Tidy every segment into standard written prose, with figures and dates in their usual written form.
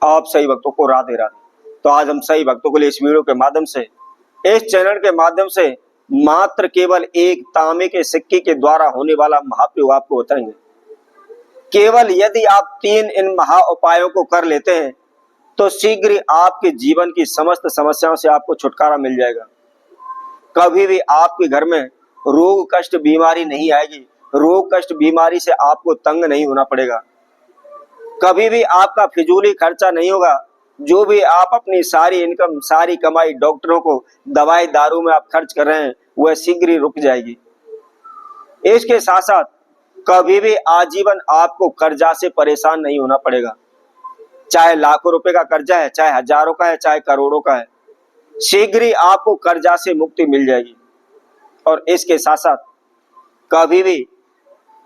आप सही भक्तों को राधे राधे। तो आज हम सही भक्तों के लिए इस वीडियो के माध्यम से, इस चैनल के माध्यम से मात्र केवल एक तांबे के सिक्के के द्वारा होने वाला महाप्रयोग आपको बताएंगे। केवल यदि आप 3 इन महा उपायों को कर लेते हैं तो शीघ्र ही आपके जीवन की समस्त समस्याओं से आपको छुटकारा मिल जाएगा। कभी भी आपके घर में रोग कष्ट बीमारी नहीं आएगी। रोग कष्ट बीमारी से आपको तंग नहीं होना पड़ेगा। कभी भी आपका फिजूली खर्चा नहीं होगा। जो भी आप अपनी सारी इनकम, सारी कमाई डॉक्टरों को दवाई दारू में आप खर्च कर रहे हैं, वह शीघ्र ही रुक जाएगी। इसके साथ साथ कभी भी आजीवन आपको कर्जा से परेशान नहीं होना पड़ेगा। चाहे लाखों रुपए का कर्जा है, चाहे हजारों का है, चाहे करोड़ों का है, शीघ्र ही आपको कर्जा से मुक्ति मिल जाएगी। और इसके साथ साथ कभी भी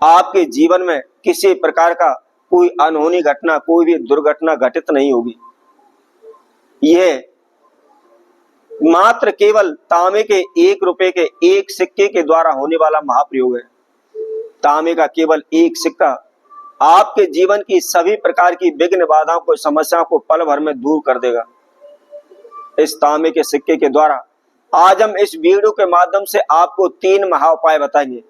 आपके जीवन में किसी प्रकार का कोई अनहोनी घटना, कोई भी दुर्घटना घटित नहीं होगी। यह मात्र केवल तांबे के 1 रुपए के एक सिक्के के द्वारा होने वाला महाप्रयोग है। तांबे का केवल एक सिक्का आपके जीवन की सभी प्रकार की विघ्न बाधाओं को, समस्याओं को पल भर में दूर कर देगा। इस तांबे के सिक्के के द्वारा आज हम इस वीडियो के माध्यम से आपको 3 महा उपाय बताएंगे,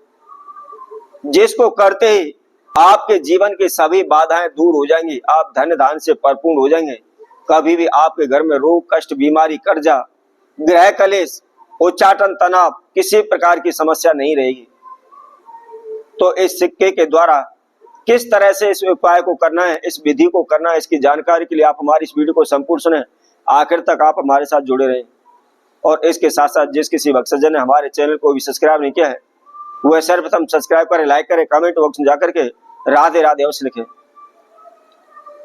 जिसको करते ही आपके जीवन की सभी बाधाएं दूर हो जाएंगी। आप धन धान से परिपूर्ण हो जाएंगे। कभी भी आपके घर में रोग कष्ट बीमारी, कर्जा, गृह कलेश, उच्चाटन, तनाव, किसी प्रकार की समस्या नहीं रहेगी। तो इस सिक्के के द्वारा किस तरह से इस उपाय को करना है, इस विधि को करना है, इसकी जानकारी के लिए आप हमारी इस वीडियो को संपूर्ण सुने, आखिर तक आप हमारे साथ जुड़े रहें। और इसके साथ साथ जिस किसी भक्तजन ने हमारे चैनल को भी सब्सक्राइब नहीं किया है, वह सर्वप्रथम सब्सक्राइब करें, लाइक करें, कमेंट बॉक्स में जाकर के राधे राधे अवश्य लिखें।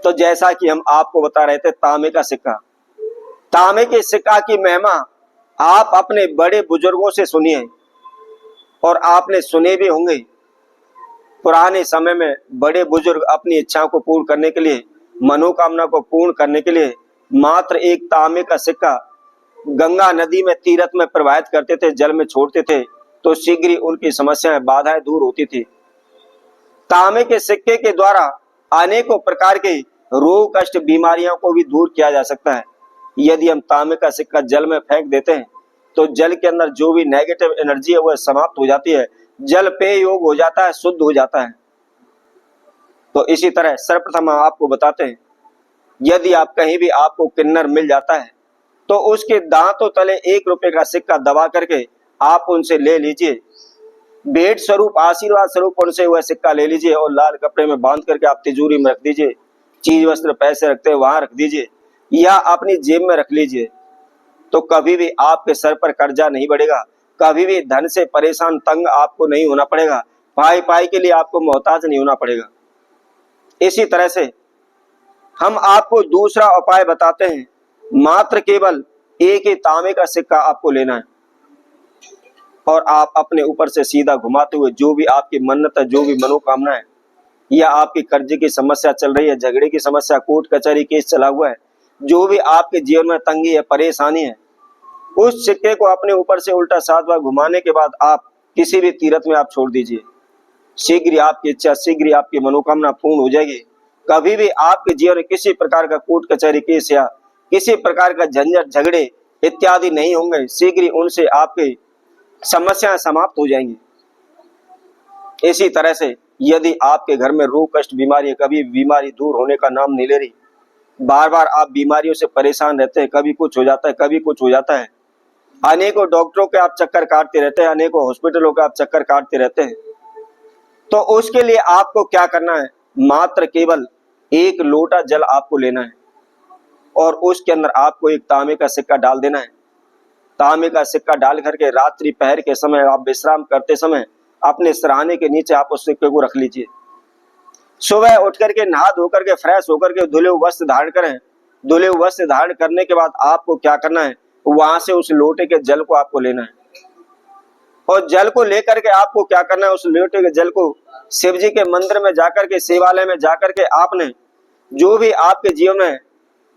तो जैसा कि हम आपको बता रहे थे, तांबे का सिक्का, तांबे के सिक्का की महिमा आप अपने बड़े बुजुर्गों से सुनिए और आपने सुने भी होंगे। पुराने समय में बड़े बुजुर्ग अपनी इच्छाओं को पूर्ण करने के लिए, मनोकामना को पूर्ण करने के लिए मात्र एक तांबे का सिक्का गंगा नदी में तीर्थ में प्रवाहित करते थे, जल में छोड़ते थे, तो शीघ्र ही उनकी समस्याएं, बाधाएं दूर होती थी। तांबे के सिक्के के द्वारा अनेकों प्रकार के रोग कष्ट बीमारियों को भी दूर किया जा सकता है। यदि हम तांबे का सिक्का जल में फेंक देते हैं तो जल के अंदर जो भी नेगेटिव एनर्जी है वह समाप्त हो जाती है, जल पेय योग्य हो जाता है, शुद्ध हो जाता है। तो इसी तरह सर्वप्रथम हम आपको बताते हैं, यदि आप कहीं भी आपको किन्नर मिल जाता है तो उसके दांतों तले 1 रुपए का सिक्का दबा करके आप उनसे ले लीजिए। भेंट स्वरूप, आशीर्वाद स्वरूप उनसे वह सिक्का ले लीजिए और लाल कपड़े में बांध करके आप तिजोरी में रख दीजिए। चीज वस्त्र पैसे रखते हैं वहां रख दीजिए या अपनी जेब में रख लीजिए। तो कभी भी आपके सर पर कर्जा नहीं बढ़ेगा, कभी भी धन से परेशान तंग आपको नहीं होना पड़ेगा, पाई पाई के लिए आपको मोहताज नहीं होना पड़ेगा। इसी तरह से हम आपको दूसरा उपाय बताते हैं। मात्र केवल एक ही तांबे का सिक्का आपको लेना है और आप अपने ऊपर से सीधा घुमाते हुए जो भी आपकी मन्नत है, जो भी मनोकामना है, या आपकी कर्जे की समस्या चल रही है, झगड़े की समस्या, कोर्ट कचहरी केस चला हुआ है, जो भी आपके जीवन में तंगी है, परेशानी है, उस सिक्के को अपने ऊपर से उल्टा 7 बार घुमाने के बाद आप किसी भी तीर्थ में आप छोड़ दीजिए। शीघ्र ही आपकी इच्छा, शीघ्र ही आपकी मनोकामना पूर्ण हो जाएगी। कभी भी आपके जीवन में किसी प्रकार का कोर्ट कचहरी केस या किसी प्रकार का झंझट, झगड़े इत्यादि नहीं होंगे। शीघ्र ही उनसे आपकी समस्याएं समाप्त हो जाएंगी। इसी तरह से यदि आपके घर में रोग कष्ट बीमारी, कभी बीमारी दूर होने का नाम नहीं ले रही, बार बार आप बीमारियों से परेशान रहते हैं, कभी कुछ हो जाता है, कभी कुछ हो जाता है, अनेकों डॉक्टरों के आप चक्कर काटते रहते हैं, अनेकों हॉस्पिटलों के आप चक्कर काटते रहते हैं, तो उसके लिए आपको क्या करना है, मात्र केवल 1 लोटा जल आपको लेना है और उसके अंदर आपको एक तांबे का सिक्का डाल देना है। तांबे का सिक्का डाल करके रात्रि पहर के समय, आप विश्राम करते समय अपने सिरहाने के नीचे आप उस सिक्के को रख लीजिए। सुबह उठ करके नहा धो करके फ्रेश होकर के धुले हुए वस्त्र धारण करें। धुले हुए वस्त्र धारण करने के बाद आपको क्या करना है, वहां से उस लोटे के जल को आपको लेना है और जल को लेकर के आपको क्या करना है, उस लोटे के जल को शिव जी के मंदिर में जाकर के, शिवालय में जाकर के आपने जो भी आपके जीवन में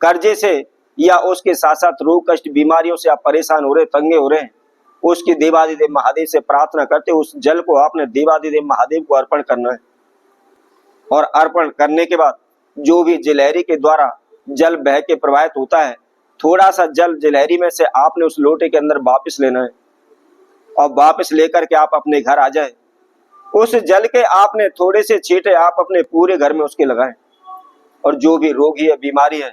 कर्जे से या उसके साथ साथ रोग कष्ट बीमारियों से आप परेशान हो रहे, तंगे हो रहे हैं, उसकी देवादिदेव महादेव से प्रार्थना करते उस जल को आपने देवादिदेव महादेव को अर्पण करना है। और अर्पण करने के बाद जो भी जिलहरी के द्वारा जल बह के प्रवाहित होता है, थोड़ा सा जल जलहरी में से आपने उस लोटे के अंदर वापस लेना है और वापस लेकर के आप अपने घर आ जाए। उस जल के आपने थोड़े से छींटे आप अपने पूरे घर में उसके लगाएं, और जो भी रोगी है, बीमारी है,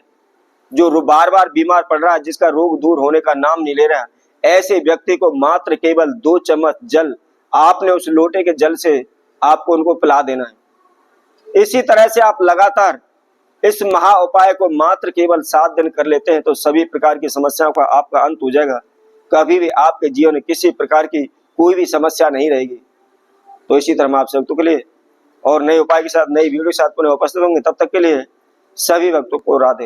जो बार बार बीमार पड़ रहा है, जिसका रोग दूर होने का नाम नहीं ले रहा है, ऐसे व्यक्ति को मात्र केवल 2 चम्मच जल आपने उस लोटे के जल से आपको उनको पिला देना है। इसी तरह से आप लगातार इस महा उपाय को मात्र केवल 7 दिन कर लेते हैं तो सभी प्रकार की समस्याओं का आपका अंत हो जाएगा। कभी भी आपके जीवन में किसी प्रकार की कोई भी समस्या नहीं रहेगी। तो इसी तरह हम आप सब के लिए और नए उपाय के साथ, नई वीडियो के साथ पुनः उपस्थित होंगे। तब तक के लिए सभी भक्तों को राधे।